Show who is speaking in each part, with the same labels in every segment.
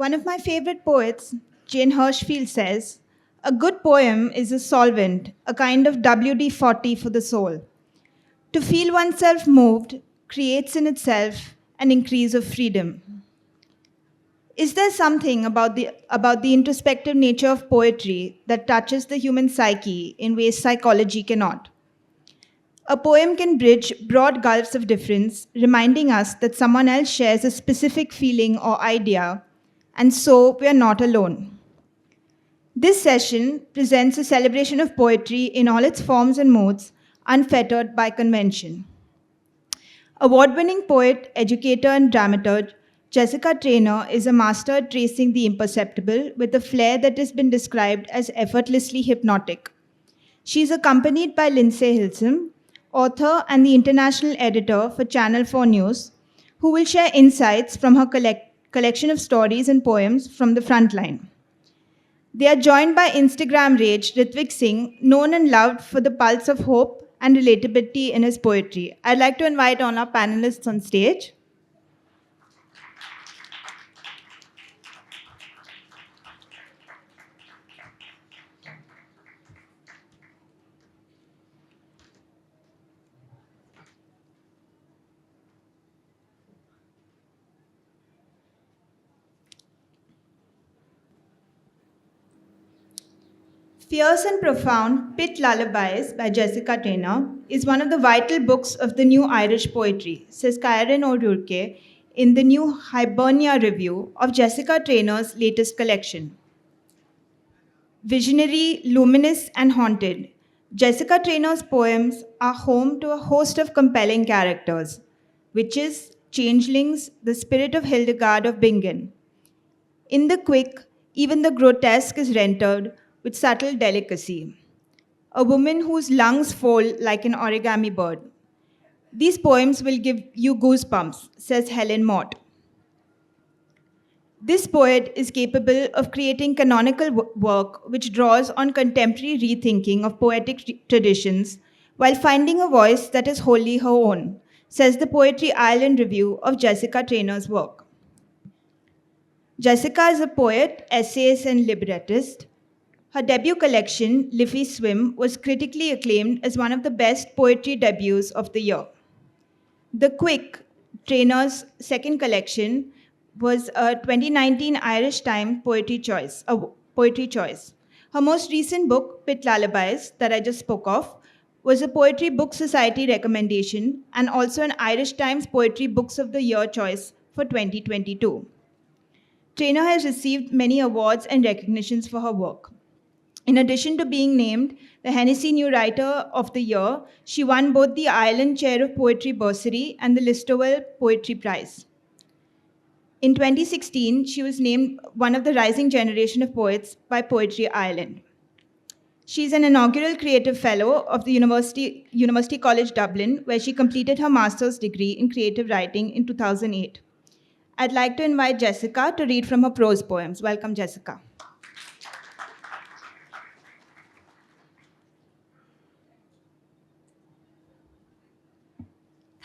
Speaker 1: One of my favorite poets, Jane Hirschfield, says, "A good poem is a solvent, a kind of WD-40 for the soul. To feel oneself moved creates in itself an increase of freedom." Is there something about the introspective nature of poetry that touches the human psyche in ways psychology cannot? A poem can bridge broad gulfs of difference, reminding us that someone else shares a specific feeling or idea, and so we are not alone. This session presents a celebration of poetry in all its forms and modes, unfettered by convention. Award-winning poet, educator, and dramaturg, Jessica Traynor is a master at tracing the imperceptible with a flair that has been described as effortlessly hypnotic. She is accompanied by Lindsey Hilsum, author and the international editor for Channel 4 News, who will share insights from her collection of stories and poems from the front line. They are joined by Instagram rage Ritvik Singh, known and loved for the pulse of hope and relatability in his poetry. I'd like to invite all our panelists on stage. Fierce and Profound, Pit Lullabies by Jessica Traynor is one of the vital books of the new Irish poetry, says Kieran O'Rourke in the new Hibernia review of Jessica Traynor's latest collection. Visionary, luminous, and haunted, Jessica Traynor's poems are home to a host of compelling characters: witches, changelings, the spirit of Hildegard of Bingen. In the quick, even the grotesque is rendered with subtle delicacy. A woman whose lungs fold like an origami bird. These poems will give you goosebumps, says Helen Mott. This poet is capable of creating canonical work which draws on contemporary rethinking of poetic traditions while finding a voice that is wholly her own, says the Poetry Ireland review of Jessica Traynor's work. Jessica is a poet, essayist, and librettist. Her debut collection, Liffey Swim, was critically acclaimed as one of the best poetry debuts of the year. The Quick, Traynor's second collection, was a 2019 Irish Times Poetry Choice. Her most recent book, Pit Lullabies, that I just spoke of, was a Poetry Book Society recommendation and also an Irish Times Poetry Books of the Year choice for 2022. Traynor has received many awards and recognitions for her work. In addition to being named the Hennessy New Writer of the Year, she won both the Ireland Chair of Poetry Bursary and the Listowel Poetry Prize. In 2016, she was named one of the rising generation of poets by Poetry Ireland. She's an inaugural Creative Fellow of the University College Dublin, where she completed her master's degree in creative writing in 2008. I'd like to invite Jessica to read from her prose poems. Welcome, Jessica.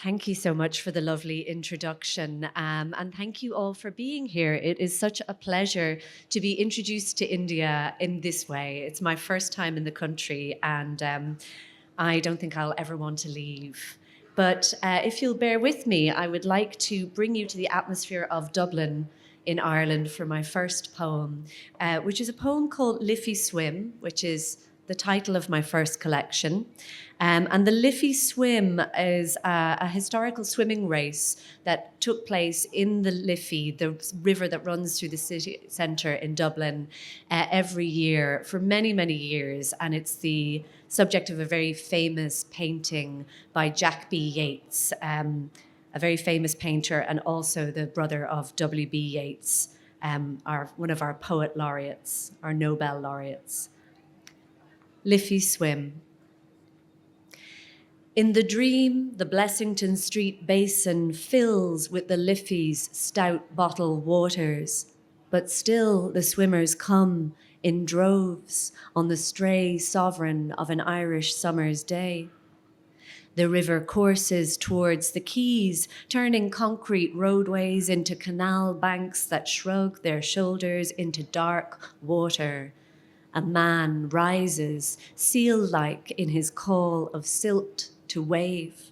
Speaker 2: Thank you so much for the lovely introduction, and thank you all for being here. It is such a pleasure to be introduced to India in this way. It's my first time in the country, and I don't think I'll ever want to leave. But if you'll bear with me, I would like to bring you to the atmosphere of Dublin in Ireland for my first poem, which is a poem called Liffey Swim, which is the title of my first collection. And the Liffey Swim is a historical swimming race that took place in the Liffey, the river that runs through the city centre in Dublin, every year for many, many years. And it's the subject of a very famous painting by Jack B. Yeats, a very famous painter and also the brother of W.B. Yeats, one of our poet laureates, our Nobel laureates. Liffey Swim. In the dream, the Blessington Street basin fills with the Liffey's stout bottle waters, but still the swimmers come in droves on the stray sovereign of an Irish summer's day. The river courses towards the quays, turning concrete roadways into canal banks that shrug their shoulders into dark water. A man rises, seal-like in his call of silt to wave.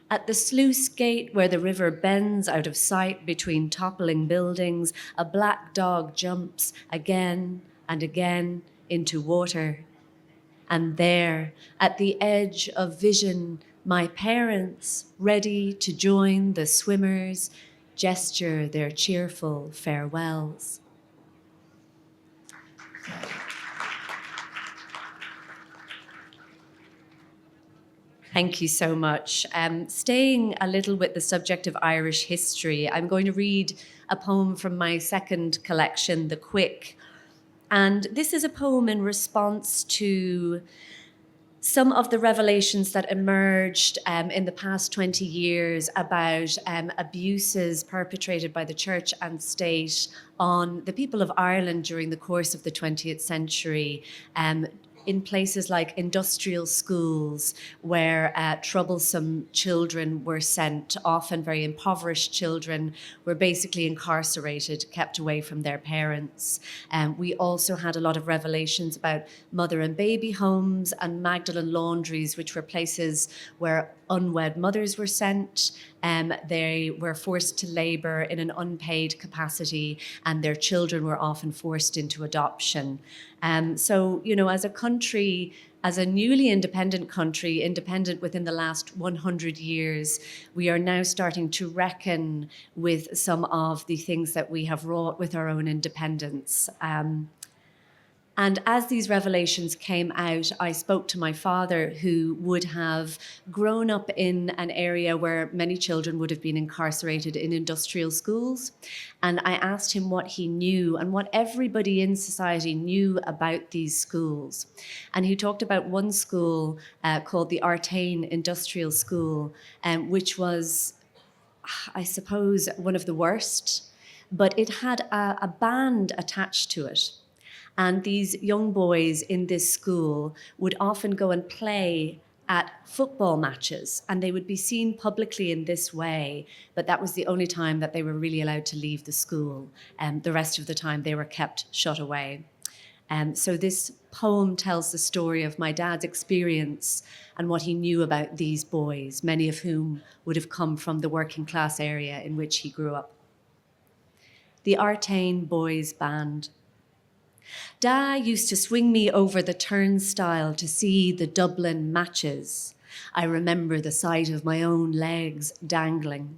Speaker 2: At the sluice gate where the river bends out of sight between toppling buildings, a black dog jumps again and again into water. And there, at the edge of vision, my parents, ready to join the swimmers, gesture their cheerful farewells. Thank you so much. Staying a little with the subject of Irish history, I'm going to read a poem from my second collection, The Quick. And this is a poem in response to some of the revelations that emerged in the past 20 years about abuses perpetrated by the church and state on the people of Ireland during the course of the 20th century, in places like industrial schools where troublesome children were sent, often very impoverished children, were basically incarcerated, kept away from their parents. We also had a lot of revelations about mother and baby homes and Magdalen laundries, which were places where unwed mothers were sent. They were forced to labour in an unpaid capacity, and their children were often forced into adoption. So, you know, as a country, as a newly independent country, independent within the last 100 years, we are now starting to reckon with some of the things that we have wrought with our own independence. And as these revelations came out, I spoke to my father, who would have grown up in an area where many children would have been incarcerated in industrial schools. And I asked him what he knew and what everybody in society knew about these schools. And he talked about one school called the Arcana Industrial School, which was, I suppose, one of the worst. But it had a band attached to it. And these young boys in this school would often go and play at football matches, and they would be seen publicly in this way, but that was the only time that they were really allowed to leave the school. The rest of the time they were kept shut away. So this poem tells the story of my dad's experience and what he knew about these boys, many of whom would have come from the working class area in which he grew up. The Arcana Boys Band. Da used to swing me over the turnstile to see the Dublin matches. I remember the sight of my own legs dangling.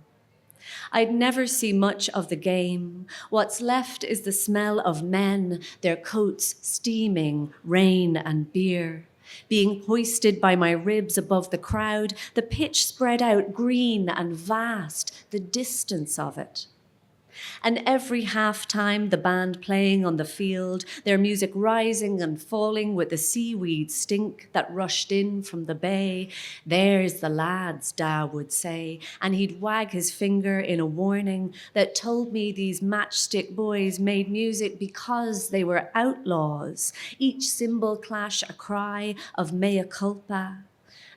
Speaker 2: I'd never see much of the game. What's left is the smell of men, their coats steaming, rain and beer. Being hoisted by my ribs above the crowd, the pitch spread out green and vast, the distance of it. And every half-time, the band playing on the field, their music rising and falling with the seaweed stink that rushed in from the bay. There's the lads, Da would say, and he'd wag his finger in a warning that told me these matchstick boys made music because they were outlaws, each cymbal clash a cry of mea culpa.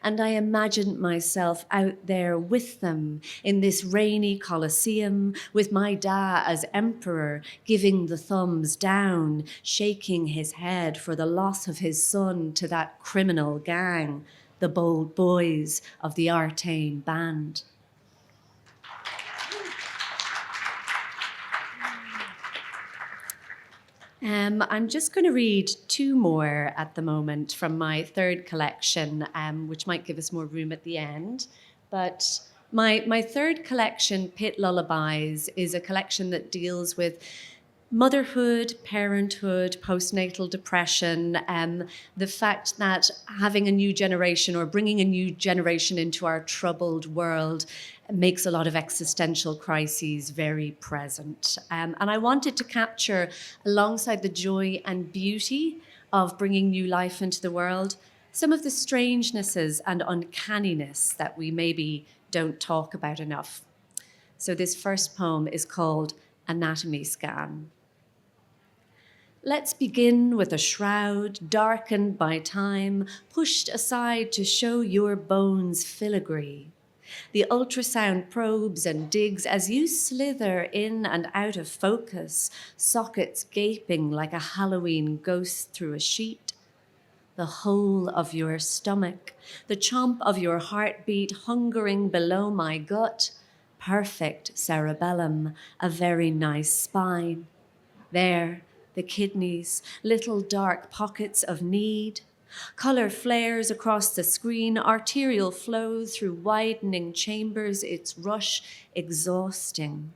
Speaker 2: And I imagined myself out there with them in this rainy Colosseum, with my da as emperor, giving the thumbs down, shaking his head for the loss of his son to that criminal gang, the bold boys of the Arcana Band. I'm just going to read two more at the moment from my third collection, which might give us more room at the end. But my third collection, Pit Lullabies, is a collection that deals with motherhood, parenthood, postnatal depression, the fact that having a new generation or bringing a new generation into our troubled world makes a lot of existential crises very present. And I wanted to capture, alongside the joy and beauty of bringing new life into the world, some of the strangenesses and uncanniness that we maybe don't talk about enough. So this first poem is called Anatomy Scan. Let's begin with a shroud darkened by time, pushed aside to show your bones filigree. The ultrasound probes and digs as you slither in and out of focus, sockets gaping like a Halloween ghost through a sheet. The whole of your stomach, the chomp of your heartbeat hungering below my gut, perfect cerebellum, a very nice spine. There, the kidneys, little dark pockets of need. Color flares across the screen, arterial flow through widening chambers, its rush exhausting.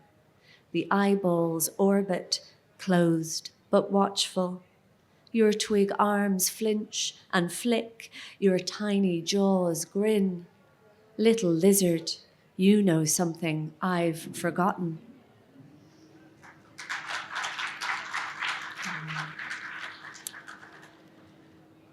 Speaker 2: The eyeballs orbit, closed but watchful. Your twig arms flinch and flick, your tiny jaws grin. Little lizard, you know something I've forgotten.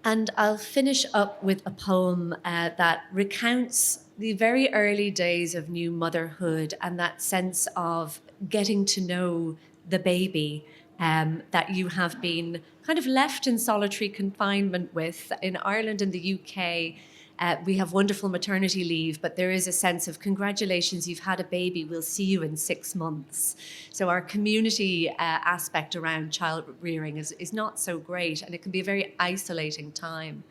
Speaker 2: And I'll finish up with a poem that recounts the very early days of new motherhood and that sense of getting to know the baby that you have been kind of left in solitary confinement with. In Ireland and the UK, we have wonderful maternity leave, but there is a sense of congratulations, you've had a baby, we'll see you in 6 months. So our community aspect around child rearing is not so great, and it can be a very isolating time.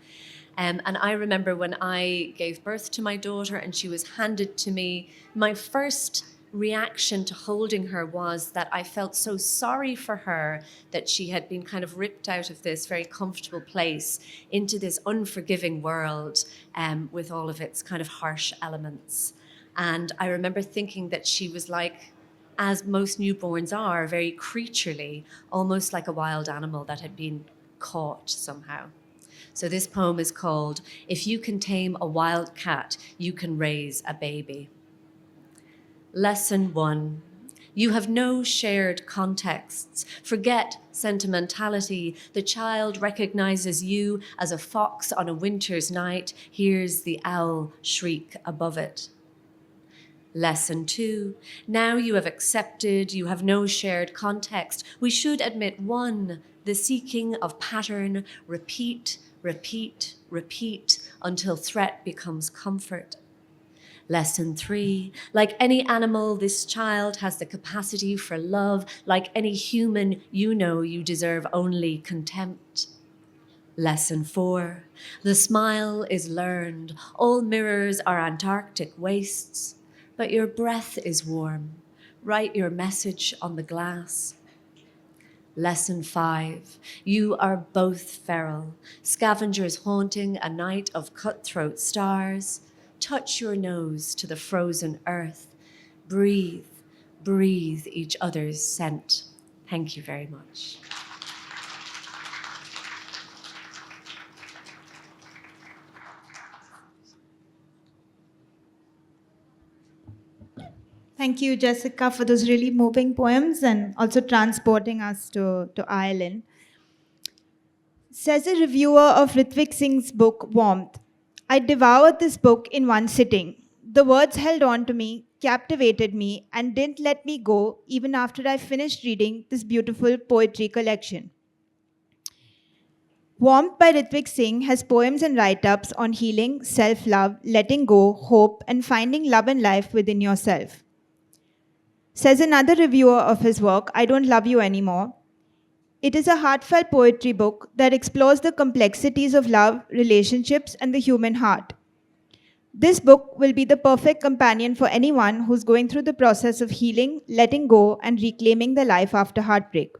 Speaker 2: And I remember when I gave birth to my daughter and she was handed to me, my first reaction to holding her was that I felt so sorry for her that she had been kind of ripped out of this very comfortable place into this unforgiving world with all of its kind of harsh elements. And I remember thinking that she was like, as most newborns are, very creaturely, almost like a wild animal that had been caught somehow. So this poem is called "If You Can Tame a Wild Cat, You Can Raise a Baby." Lesson 1. You have no shared contexts. Forget sentimentality. The child recognizes you as a fox on a winter's night, hears the owl shriek above it. Lesson 2. Now you have accepted, you have no shared context. We should admit 1, the seeking of pattern, repeat, repeat, repeat, until threat becomes comfort. Lesson 3, like any animal, this child has the capacity for love. Like any human, you know you deserve only contempt. Lesson 4, the smile is learned. All mirrors are Antarctic wastes, but your breath is warm. Write your message on the glass. Lesson 5, you are both feral, scavengers haunting a night of cutthroat stars. Touch your nose to the frozen earth. Breathe, breathe each other's scent. Thank you very much.
Speaker 1: Thank you, Jessica, for those really moving poems and also transporting us to Ireland. Says a reviewer of Ritvik Singh's book, Warmth, I devoured this book in one sitting. The words held on to me, captivated me, and didn't let me go even after I finished reading this beautiful poetry collection. Warmth by Ritvik Singh has poems and write-ups on healing, self-love, letting go, hope, and finding love and life within yourself. Says another reviewer of his work, I Don't Love You Anymore, it is a heartfelt poetry book that explores the complexities of love, relationships, and the human heart. This book will be the perfect companion for anyone who's going through the process of healing, letting go, and reclaiming their life after heartbreak.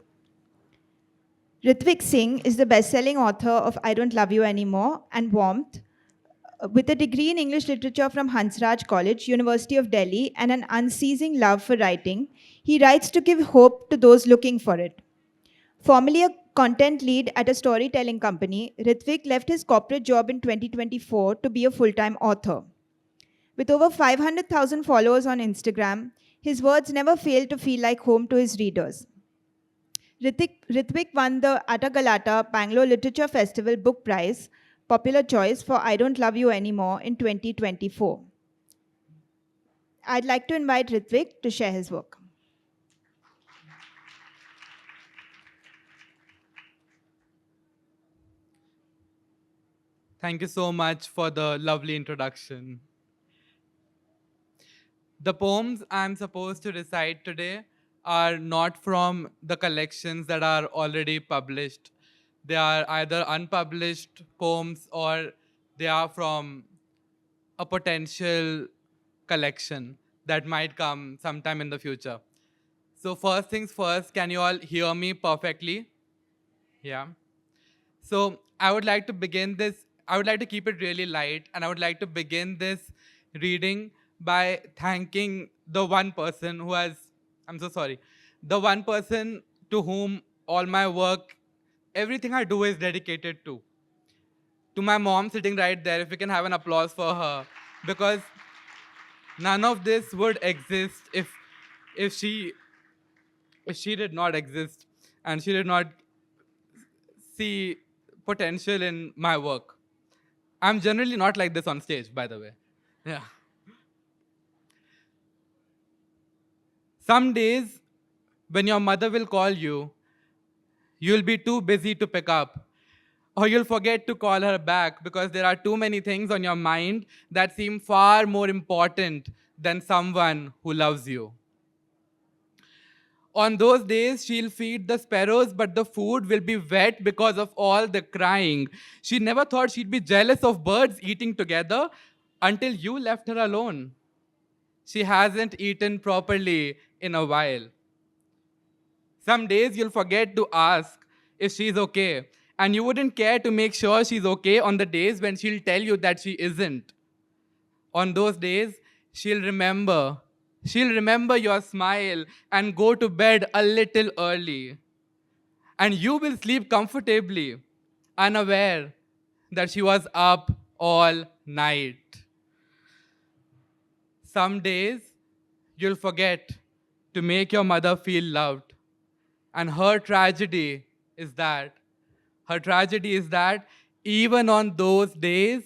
Speaker 1: Ritvik Singh is the best-selling author of I Don't Love You Anymore and Warmth. With a degree in English literature from Hansraj College, University of Delhi, and an unceasing love for writing, he writes to give hope to those looking for it. Formerly a content lead at a storytelling company, Rithvik left his corporate job in 2024 to be a full-time author. With over 500,000 followers on Instagram, his words never fail to feel like home to his readers. Rithvik won the Atagalata Bangalore Literature Festival Book Prize, popular choice for I Don't Love You Anymore in 2024. I'd like to invite Rithvik to share his work.
Speaker 3: Thank you so much for the lovely introduction. The poems I'm supposed to recite today are not from the collections that are already published. They are either unpublished poems or they are from a potential collection that might come sometime in the future. So, first things first, can you all hear me perfectly? Yeah. So I would like to begin this, I would like to keep it really light, and I would like to begin this reading by thanking the one person who has, I'm so sorry, the one person to whom all my work, everything I do is dedicated to. To my mom sitting right there, if we can have an applause for her, because none of this would exist if she if she did not exist and she did not see potential in my work. I'm generally not like this on stage, by the way. Yeah. Some days, when your mother will call you, you'll be too busy to pick up. Or you'll forget to call her back because there are too many things on your mind that seem far more important than someone who loves you. On those days, she'll feed the sparrows, but the food will be wet because of all the crying. She never thought she'd be jealous of birds eating together until you left her alone. She hasn't eaten properly in a while. Some days you'll forget to ask if she's okay, and you wouldn't care to make sure she's okay on the days when she'll tell you that she isn't. On those days, she'll remember. She'll remember your smile and go to bed a little early. And you will sleep comfortably, unaware that she was up all night. Some days, you'll forget to make your mother feel loved. And her tragedy is that even on those days,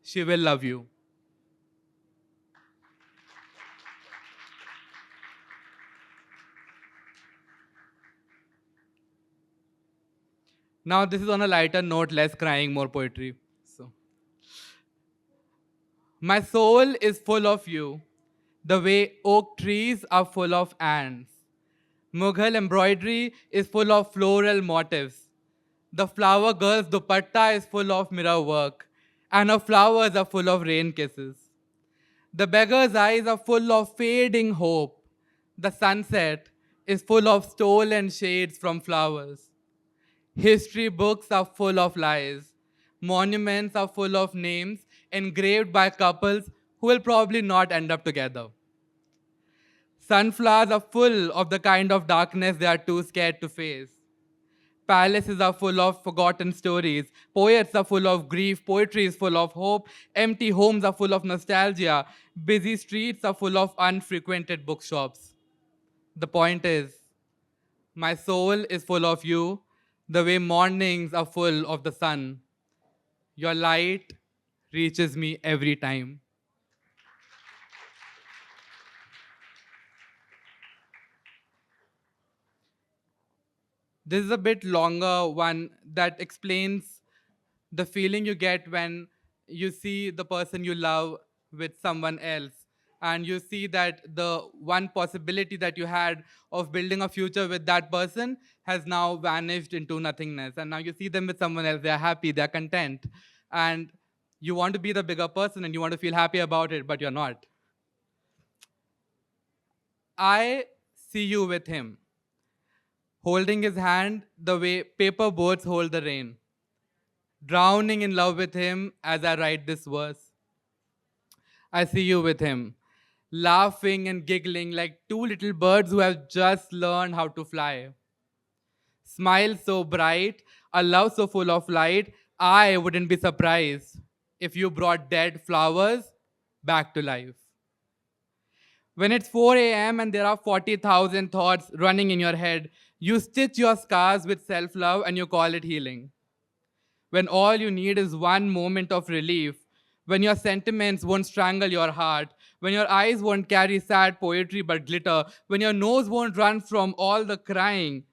Speaker 3: she will love you. Now, this is on a lighter note, less crying, more poetry. So, my soul is full of you, the way oak trees are full of ants. Mughal embroidery is full of floral motifs. The flower girl's dupatta is full of mirror work, and her flowers are full of rain kisses. The beggar's eyes are full of fading hope. The sunset is full of stolen shades from flowers. History books are full of lies. Monuments are full of names engraved by couples who will probably not end up together. Sunflowers are full of the kind of darkness they are too scared to face. Palaces are full of forgotten stories. Poets are full of grief. Poetry is full of hope. Empty homes are full of nostalgia. Busy streets are full of unfrequented bookshops. The point is, my soul is full of you, the way mornings are full of the sun. Your light reaches me every time. This is a bit longer one that explains the feeling you get when you see the person you love with someone else, and you see that the one possibility that you had of building a future with that person has now vanished into nothingness, and now you see them with someone else. They're happy, they're content, and you want to be the bigger person and you want to feel happy about it, but you're not. I see you with him, holding his hand the way paper boats hold the rain, drowning in love with him as I write this verse. I see you with him, laughing and giggling like two little birds who have just learned how to fly. Smile so bright, a love so full of light, I wouldn't be surprised if you brought dead flowers back to life. When it's 4 a.m. and there are 40,000 thoughts running in your head, you stitch your scars with self love and you call it healing. When all you need is one moment of relief, when your sentiments won't strangle your heart, when your eyes won't carry sad poetry but glitter, when your nose won't run from all the crying,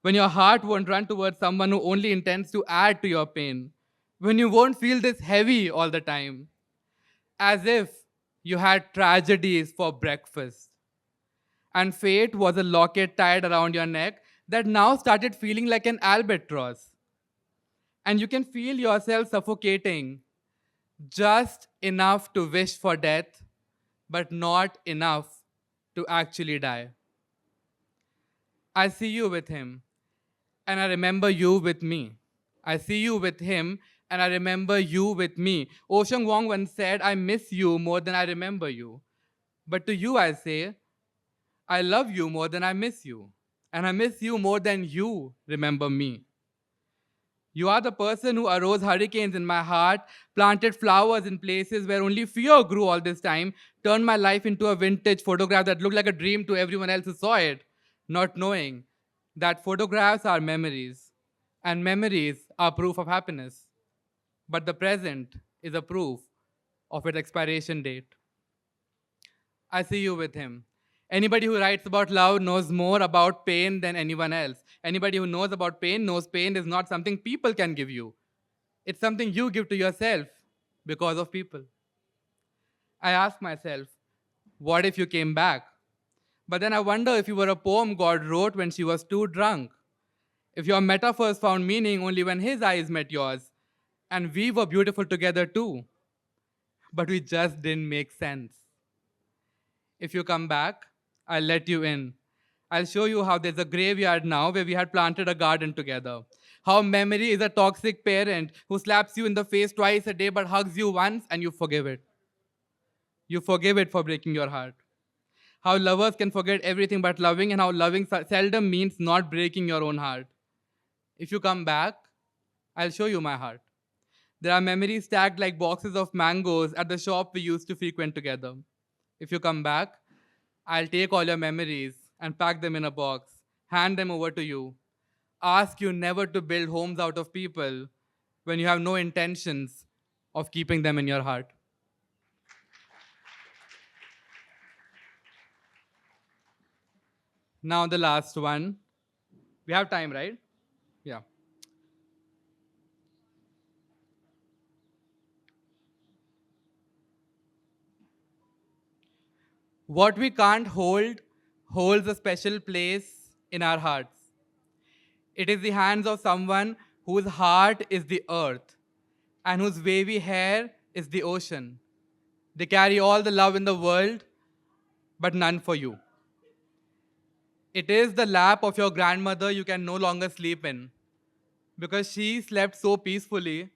Speaker 3: when your heart won't run towards someone who only intends to add to your pain. when you won't feel this heavy all the time, as if you had tragedies for breakfast. And fate was a locket tied around your neck that now started feeling like an albatross. And you can feel yourself suffocating just enough to wish for death, but not enough to actually die. I see you with him, and I remember you with me. I see you with him, and I remember you with me. Ocean Wong once said, I miss you more than I remember you. But to you, I say, I love you more than I miss you. And I miss you more than you remember me. You are the person who arose hurricanes in my heart, planted flowers in places where only fear grew all this time, turned my life into a vintage photograph that looked like a dream to everyone else who saw it, not knowing that photographs are memories, and memories are proof of happiness. But the present is a proof of its expiration date. I see you with him. Anybody who writes about love knows more about pain than anyone else. Anybody who knows about pain knows pain is not something people can give you. It's something you give to yourself because of people. I ask myself, what if you came back? But then I wonder if you were a poem God wrote when she was too drunk. If your metaphors found meaning only when his eyes met yours. And we were beautiful together too. But we just didn't make sense. If you come back, I'll let you in. I'll show you how there's a graveyard now where we had planted a garden together. How memory is a toxic parent who slaps you in the face twice a day but hugs you once and you forgive it. You forgive it for breaking your heart. How lovers can forget everything but loving, and how loving seldom means not breaking your own heart. If you come back, I'll show you my heart. There are memories stacked like boxes of mangoes at the shop we used to frequent together. If you come back, I'll take all your memories and pack them in a box, hand them over to you, ask you never to build homes out of people when you have no intentions of keeping them in your heart. Now, the last one. We have time, right? Yeah. What we can't hold holds a special place in our hearts. It is the hands of someone whose heart is the earth and whose wavy hair is the ocean. They carry all the love in the world, but none for you. It is the lap of your grandmother you can no longer sleep in because she slept so peacefully,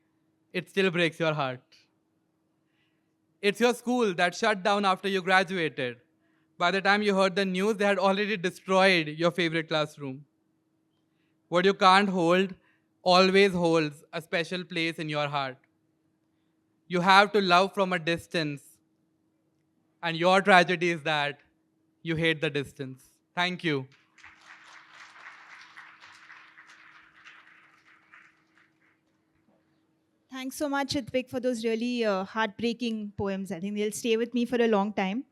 Speaker 3: it still breaks your heart. It's your school that shut down after you graduated. By the time you heard the news, they had already destroyed your favorite classroom. What you can't hold always holds a special place in your heart. You have to love from a distance, and your tragedy is that you hate the distance. Thank you.
Speaker 1: Thanks so much, Rithvik, for those really heartbreaking poems. I think they'll stay with me for a long time.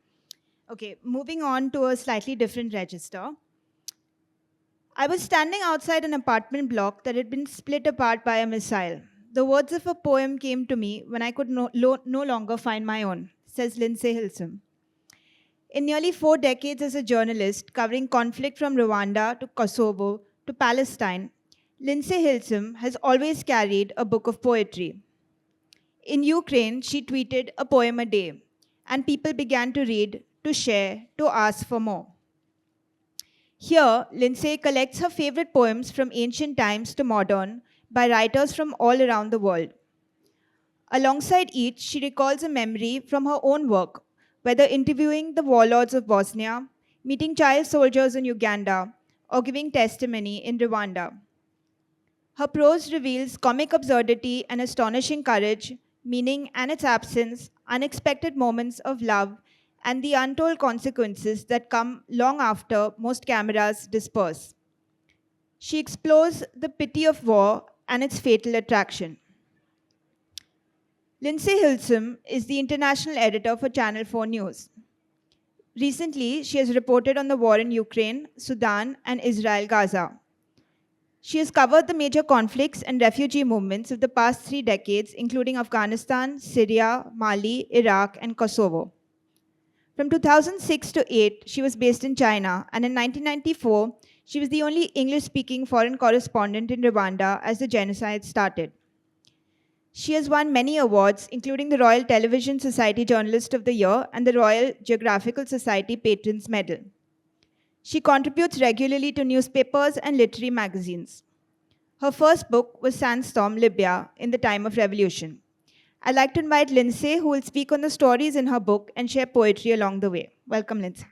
Speaker 1: Okay, moving on to a slightly different register. I was standing outside an apartment block that had been split apart by a missile. The words of a poem came to me when I could no longer find my own, says Lindsey Hilsum. In nearly 4 decades as a journalist covering conflict from Rwanda to Kosovo to Palestine, Lindsey Hilsum has always carried a book of poetry. In Ukraine, she tweeted a poem a day, and people began to read, to share, to ask for more. Here, Lindsey collects her favorite poems from ancient times to modern by writers from all around the world. Alongside each, she recalls a memory from her own work, whether interviewing the warlords of Bosnia, meeting child soldiers in Uganda, or giving testimony in Rwanda. Her prose reveals comic absurdity and astonishing courage, meaning and its absence, unexpected moments of love, and the untold consequences that come long after most cameras disperse. She explores the pity of war and its fatal attraction. Lindsey Hilsum is the international editor for Channel 4 News. Recently, she has reported on the war in Ukraine, Sudan, and Israel Gaza. She has covered the major conflicts and refugee movements of the past 3 decades, including Afghanistan, Syria, Mali, Iraq, and Kosovo. From 2006 to 8, she was based in China, and in 1994, she was the only English-speaking foreign correspondent in Rwanda as the genocide started. She has won many awards, including the Royal Television Society Journalist of the Year and the Royal Geographical Society Patrons Medal. She contributes regularly to newspapers and literary magazines. Her first book was Sandstorm, Libya, in the Time of Revolution. I'd like to invite Lindsey, who will speak on the stories in her book and share poetry along the way. Welcome, Lindsey.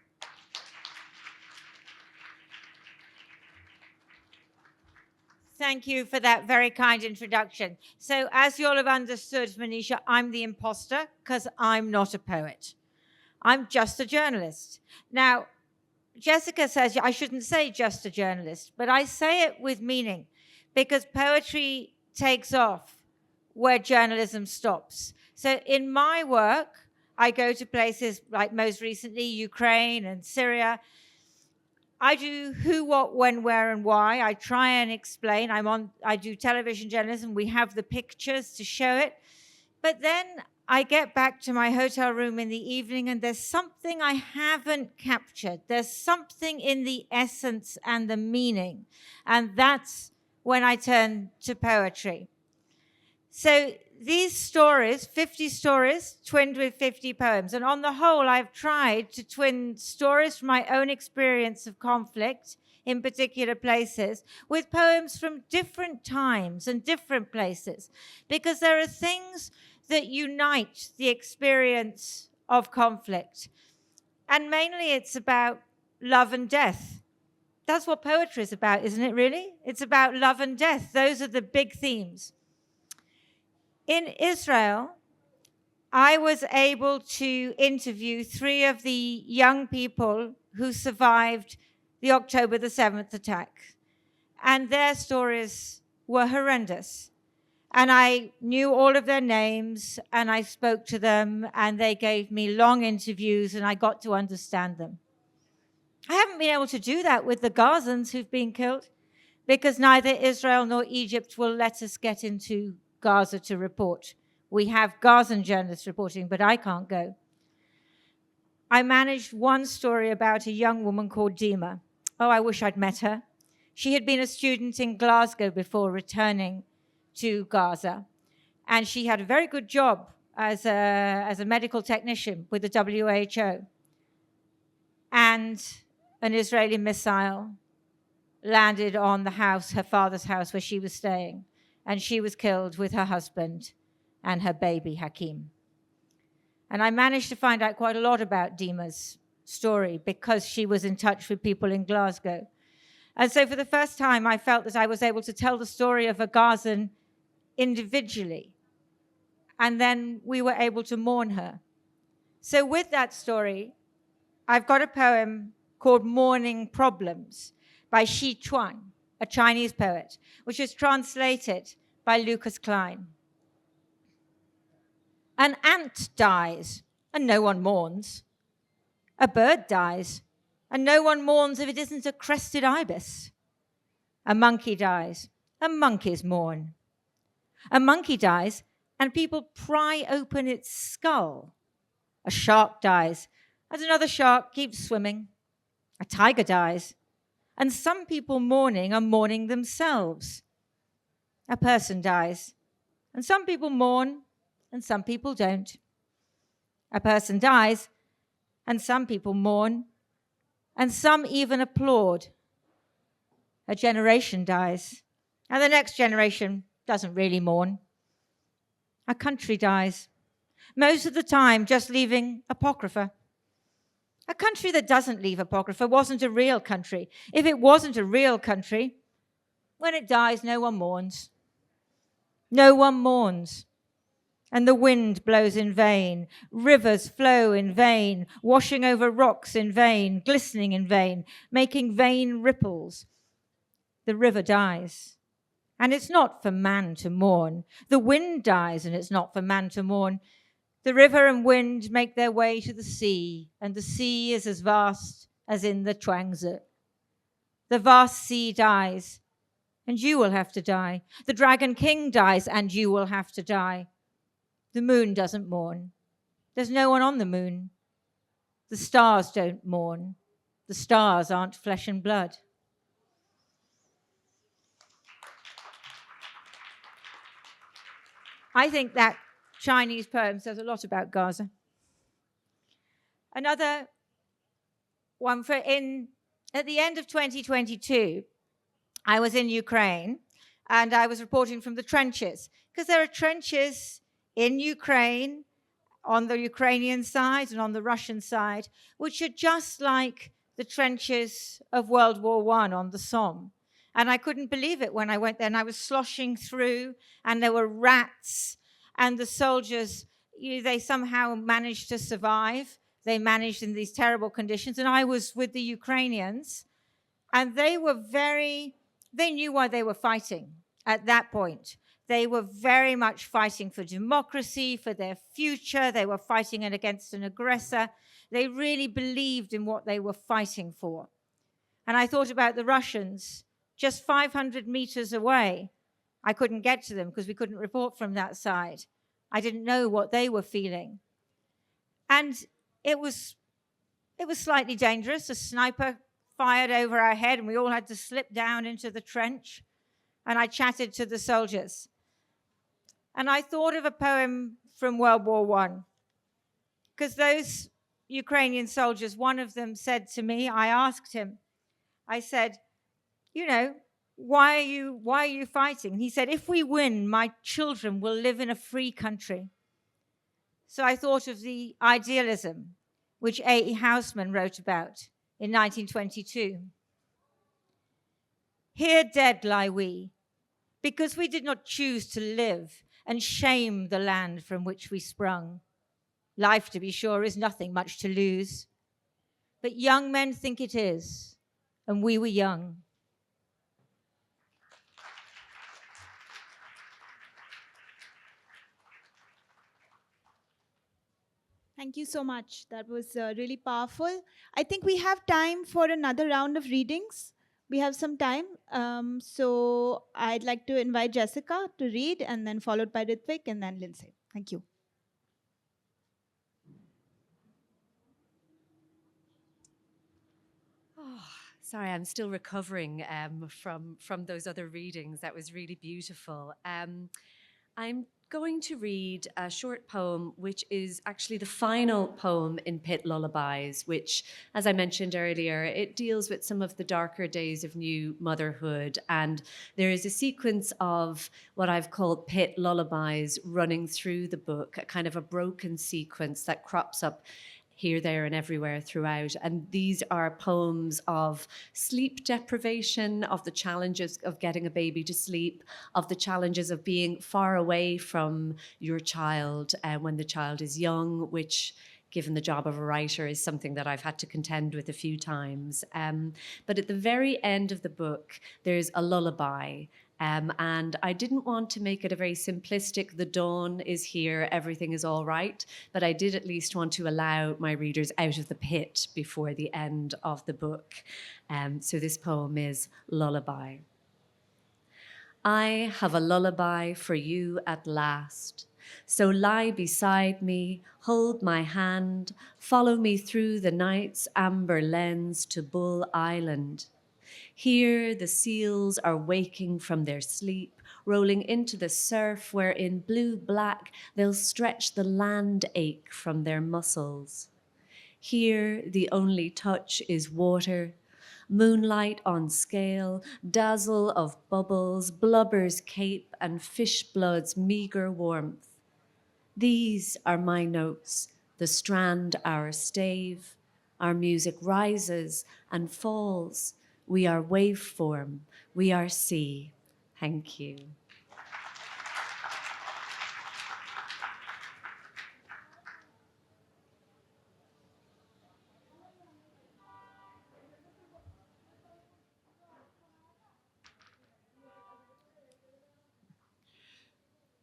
Speaker 4: Thank you for that very kind introduction. So as you all have understood, Manisha, I'm the imposter because I'm not a poet. I'm just a journalist. Now, Jessica says I shouldn't say just a journalist, but I say it with meaning because poetry takes off where journalism stops. So in my work, I go to places like most recently Ukraine and Syria. I do who, what, when, where, and why. I try and explain. I do television journalism. We have the pictures to show it. But then I get back to my hotel room in the evening and there's something I haven't captured. There's something in the essence and the meaning. And that's when I turn to poetry. So these stories, 50 stories, twinned with 50 poems. And on the whole, I've tried to twin stories from my own experience of conflict in particular places with poems from different times and different places. Because there are things that unite the experience of conflict. And mainly it's about love and death. That's what poetry is about, isn't it, really? It's about love and death. Those are the big themes. In Israel, I was able to interview 3 of the young people who survived the October the 7th attack. And their stories were horrendous. And I knew all of their names, and I spoke to them, and they gave me long interviews, and I got to understand them. I haven't been able to do that with the Gazans who've been killed, because neither Israel nor Egypt will let us get into Gaza to report. We have Gazan journalists reporting, but I can't go. I managed one story about a young woman called Dima. Oh, I wish I'd met her. She had been a student in Glasgow before returning to Gaza. And she had a very good job as a medical technician with the WHO. And an Israeli missile landed on the house, her father's house, where she was staying. And she was killed with her husband and her baby, Hakim. And I managed to find out quite a lot about Dima's story because she was in touch with people in Glasgow. And so for the first time, I felt that I was able to tell the story of a Gazan individually. And then we were able to mourn her. So with that story, I've got a poem called Mourning Problems by Xi Chuan, a Chinese poet, which is translated by Lucas Klein. An ant dies, and no one mourns. A bird dies, and no one mourns if it isn't a crested ibis. A monkey dies, and monkeys mourn. A monkey dies, and people pry open its skull. A shark dies, and another shark keeps swimming. A tiger dies, and some people mourning are mourning themselves. A person dies, and some people mourn, and some people don't. A person dies, and some people mourn, and some even applaud. A generation dies, and the next generation doesn't really mourn. A country dies, most of the time just leaving apocrypha. A country that doesn't leave apocrypha wasn't a real country. If it wasn't a real country, when it dies, no one mourns. No one mourns. And the wind blows in vain, rivers flow in vain, washing over rocks in vain, glistening in vain, making vain ripples. The river dies, and it's not for man to mourn. The wind dies, and it's not for man to mourn. The river and wind make their way to the sea, and the sea is as vast as in the Chuangzi. The vast sea dies, and you will have to die. The Dragon King dies, and you will have to die. The moon doesn't mourn. There's no one on the moon. The stars don't mourn. The stars aren't flesh and blood. I think that Chinese poem says a lot about Gaza. Another one at the end of 2022, I was in Ukraine and I was reporting from the trenches, because there are trenches in Ukraine, on the Ukrainian side and on the Russian side, which are just like the trenches of World War I on the Somme. And I couldn't believe it when I went there, and I was sloshing through, and there were rats, and the soldiers, they somehow managed to survive. They managed in these terrible conditions. And I was with the Ukrainians, and they knew why they were fighting at that point. They were very much fighting for democracy, for their future. They were fighting against an aggressor. They really believed in what they were fighting for. And I thought about the Russians just 500 meters away. I couldn't get to them because we couldn't report from that side. I didn't know what they were feeling. And it was slightly dangerous. A sniper fired over our head, and we all had to slip down into the trench. And I chatted to the soldiers. And I thought of a poem from World War I, because those Ukrainian soldiers, one of them said to me, I asked him, I said, why are you fighting? And he said, if we win, my children will live in a free country. So I thought of the idealism which A.E. Housman wrote about in 1922. Here dead lie we, because we did not choose to live and shame the land from which we sprung. Life, to be sure, is nothing much to lose, but young men think it is, and we were young.
Speaker 1: Thank you so much. That was really powerful. I think we have time for another round of readings. We have some time. So I'd like to invite Jessica to read, and then followed by Rithvik, and then Lindsey. Thank you.
Speaker 2: Oh, sorry, I'm still recovering from those other readings. That was really beautiful. I'm going to read a short poem, which is actually the final poem in Pit Lullabies, which, as I mentioned earlier, it deals with some of the darker days of new motherhood. And there is a sequence of what I've called Pit Lullabies running through the book, a kind of a broken sequence that crops up here, there, and everywhere throughout. And these are poems of sleep deprivation, of the challenges of getting a baby to sleep, of the challenges of being far away from your child when the child is young, which, given the job of a writer, is something that I've had to contend with a few times. But at the very end of the book, there's a lullaby. And I didn't want to make it a very simplistic, the dawn is here, everything is all right, but I did at least want to allow my readers out of the pit before the end of the book. So this poem is Lullaby. I have a lullaby for you at last. So lie beside me, hold my hand, follow me through the night's amber lens to Bull Island. Here the seals are waking from their sleep, rolling into the surf where in blue-black they'll stretch the land ache from their muscles. Here the only touch is water, moonlight on scale, dazzle of bubbles, blubber's cape, and fish blood's meager warmth. These are my notes, the strand our stave. Our music rises and falls. We are waveform, we are sea. Thank you.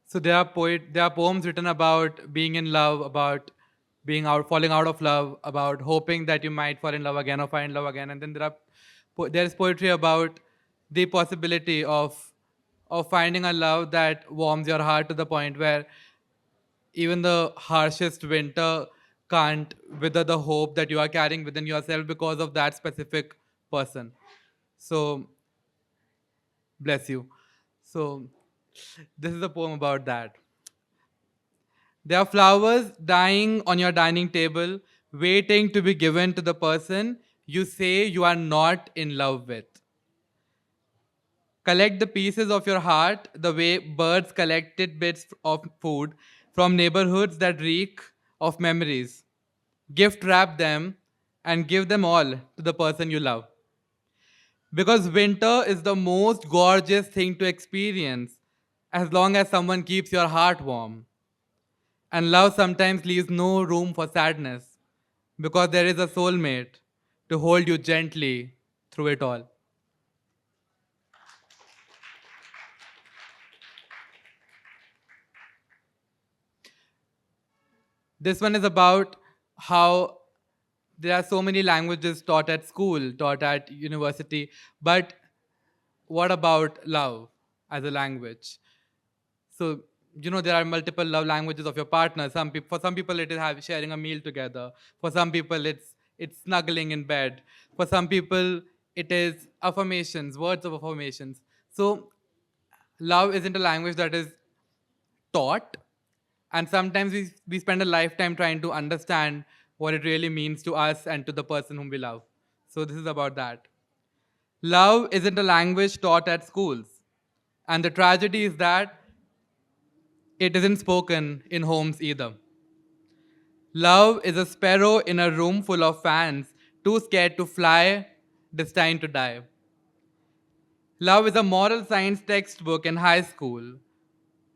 Speaker 3: So there are poems written about being in love, about falling out of love, about hoping that you might fall in love again or find love again. And then there's poetry about the possibility of finding a love that warms your heart to the point where even the harshest winter can't wither the hope that you are carrying within yourself because of that specific person. So, bless you. So, this is a poem about that. There are flowers dying on your dining table, waiting to be given to the person you say you are not in love with. Collect the pieces of your heart the way birds collected bits of food from neighborhoods that reek of memories. Gift wrap them and give them all to the person you love. Because winter is the most gorgeous thing to experience as long as someone keeps your heart warm. And love sometimes leaves no room for sadness because there is a soulmate to hold you gently through it all. This one is about how there are so many languages taught at school, taught at university, but what about love as a language? So, there are multiple love languages of your partner. For some people, it is sharing a meal together. For some people, it's snuggling in bed. For some people, it is affirmations, words of affirmations. So, love isn't a language that is taught, and sometimes we spend a lifetime trying to understand what it really means to us and to the person whom we love. So, this is about that. Love isn't a language taught at schools. And the tragedy is that it isn't spoken in homes either. Love is a sparrow in a room full of fans, too scared to fly, destined to die. Love is a moral science textbook in high school.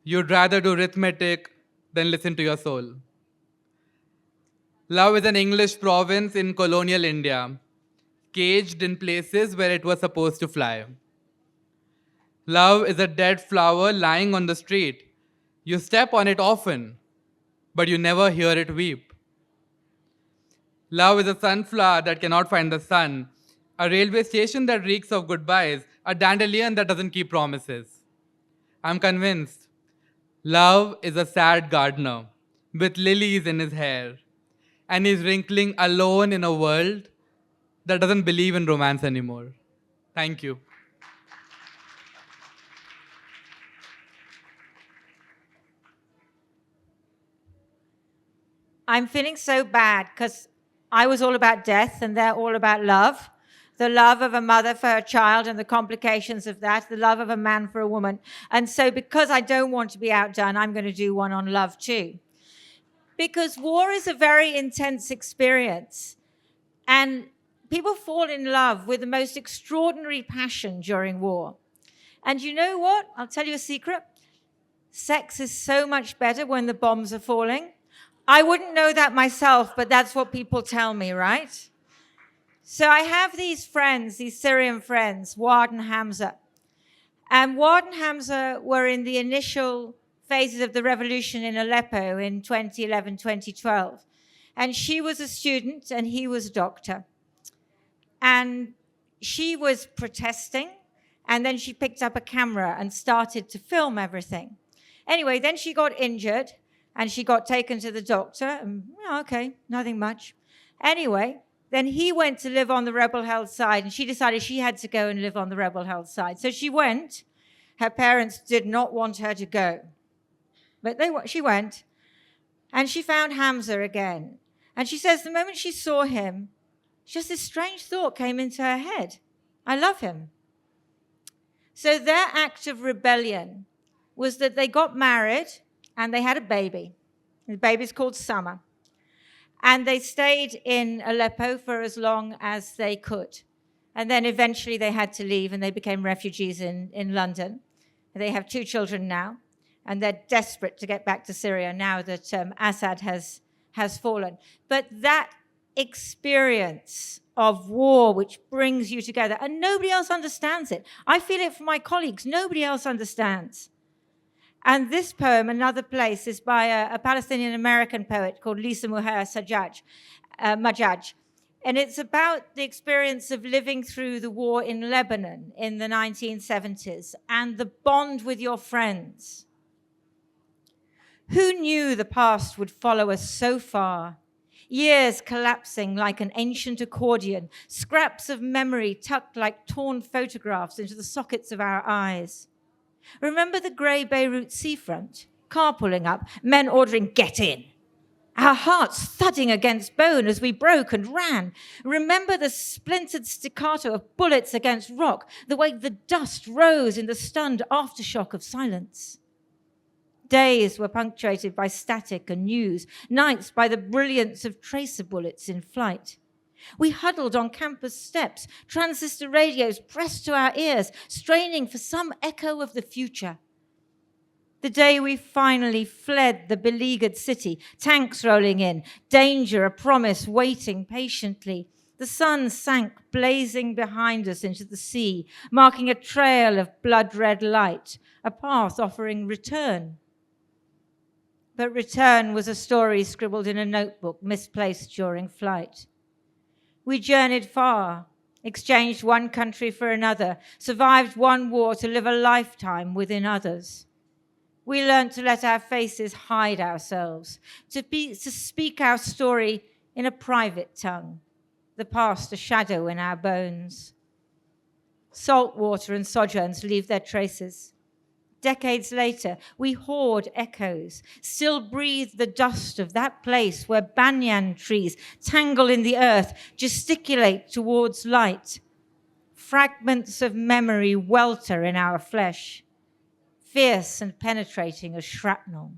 Speaker 3: You'd rather do arithmetic than listen to your soul. Love is an English province in colonial India, caged in places where it was supposed to fly. Love is a dead flower lying on the street. You step on it often, but you never hear it weep. Love is a sunflower that cannot find the sun, a railway station that reeks of goodbyes, a dandelion that doesn't keep promises. I'm convinced. Love is a sad gardener with lilies in his hair, and he's wrinkling alone in a world that doesn't believe in romance anymore. Thank you.
Speaker 4: I'm feeling so bad because I was all about death and they're all about love. The love of a mother for her child and the complications of that, the love of a man for a woman. And so because I don't want to be outdone, I'm going to do one on love too. Because war is a very intense experience. And people fall in love with the most extraordinary passion during war. And you know what? I'll tell you a secret. Sex is so much better when the bombs are falling. I wouldn't know that myself, but that's what people tell me, right? So I have these friends, these Syrian friends, Wad and Hamza. And Wad and Hamza were in the initial phases of the revolution in Aleppo in 2011, 2012. And she was a student and he was a doctor. And she was protesting, and then she picked up a camera and started to film everything. Anyway, then she got injured, and she got taken to the doctor. And, okay, nothing much. Anyway, then he went to live on the rebel-held side, and she decided she had to go and live on the rebel-held side. So she went. Her parents did not want her to go. But she went, and she found Hamza again. And she says the moment she saw him, just this strange thought came into her head. I love him. So their act of rebellion was that they got married and they had a baby. The baby's called Summer. And they stayed in Aleppo for as long as they could. And then eventually they had to leave and they became refugees in London. They have 2 children now. And they're desperate to get back to Syria now that Assad has fallen. But that experience of war which brings you together, and nobody else understands it. I feel it from my colleagues. Nobody else understands. And this poem, Another Place, is by a Palestinian-American poet called Lisa Muher Majaj. And it's about the experience of living through the war in Lebanon in the 1970s and the bond with your friends. Who knew the past would follow us so far? Years collapsing like an ancient accordion, scraps of memory tucked like torn photographs into the sockets of our eyes. Remember the grey Beirut seafront? Car pulling up, men ordering, "Get in." Our hearts thudding against bone as we broke and ran. Remember the splintered staccato of bullets against rock, the way the dust rose in the stunned aftershock of silence. Days were punctuated by static and news, nights by the brilliance of tracer bullets in flight. We huddled on campus steps, transistor radios pressed to our ears, straining for some echo of the future. The day we finally fled the beleaguered city, tanks rolling in, danger a promise waiting patiently. The sun sank blazing behind us into the sea, marking a trail of blood-red light, a path offering return. But return was a story scribbled in a notebook, misplaced during flight. We journeyed far, exchanged one country for another, survived one war to live a lifetime within others. We learned to let our faces hide ourselves, to speak our story in a private tongue, the past a shadow in our bones. Salt water and sojourns leave their traces. Decades later, we hoard echoes, still breathe the dust of that place where banyan trees tangle in the earth, gesticulate towards light. Fragments of memory welter in our flesh, fierce and penetrating as shrapnel.